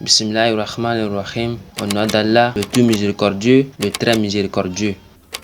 Bismillahirrahmanirrahim. Au nom d'Allah, le tout miséricordieux, le très miséricordieux.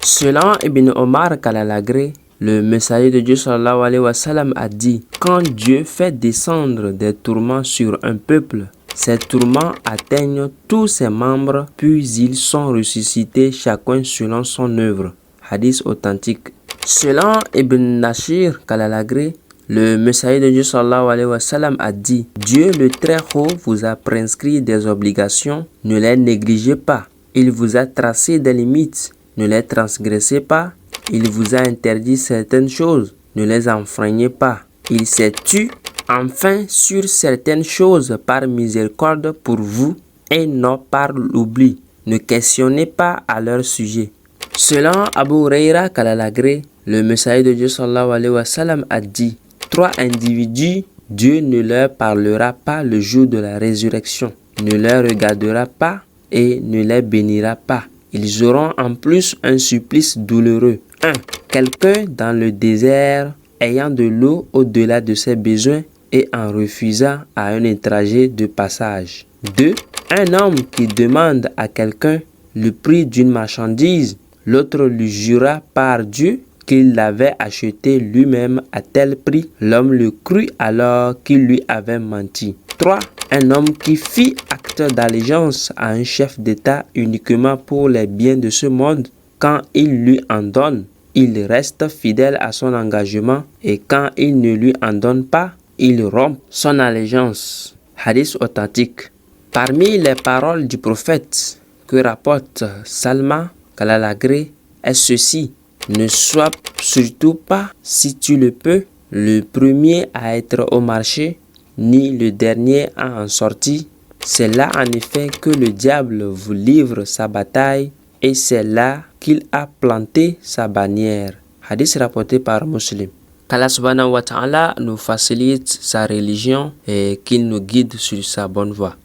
Selon Ibn Omar Kalalagré, le messager de Dieu sallallahu alayhi wa sallam a dit: quand Dieu fait descendre des tourments sur un peuple, ces tourments atteignent tous ses membres, puis ils sont ressuscités chacun selon son œuvre. Hadith authentique. Selon Ibn Nashir Kalalagré, le messager de Dieu sallallahu alayhi wa sallam a dit: Dieu le très haut vous a prescrit des obligations, ne les négligez pas. Il vous a tracé des limites, ne les transgressez pas. Il vous a interdit certaines choses, ne les enfreignez pas. Il s'est tu enfin sur certaines choses par miséricorde pour vous et non par l'oubli. Ne questionnez pas à leur sujet. Selon Abu Huraira Kalalagré, le messager de Dieu sallallahu alayhi wa sallam a dit: 3 individus, Dieu ne leur parlera pas le jour de la résurrection, ne leur regardera pas et ne les bénira pas. Ils auront en plus un supplice douloureux. 1. Quelqu'un dans le désert ayant de l'eau au-delà de ses besoins et en refusant à un étranger de passage. 2. Un homme qui demande à quelqu'un le prix d'une marchandise, l'autre lui jura par Dieu qu'il l'avait acheté lui-même à tel prix. L'homme le crut alors qu'il lui avait menti. 3. Un homme qui fit acte d'allégeance à un chef d'État uniquement pour les biens de ce monde. Quand il lui en donne, il reste fidèle à son engagement et quand il ne lui en donne pas, il rompt son allégeance. Hadith authentique. Parmi les paroles du prophète que rapporte Salma Kalalagré est ceci: ne sois surtout pas, si tu le peux, le premier à être au marché, ni le dernier à en sortir. C'est là en effet que le diable vous livre sa bataille et c'est là qu'il a planté sa bannière. Hadith rapporté par Muslim. Qu'Allah subhanahu wa ta'ala nous facilite sa religion et qu'il nous guide sur sa bonne voie.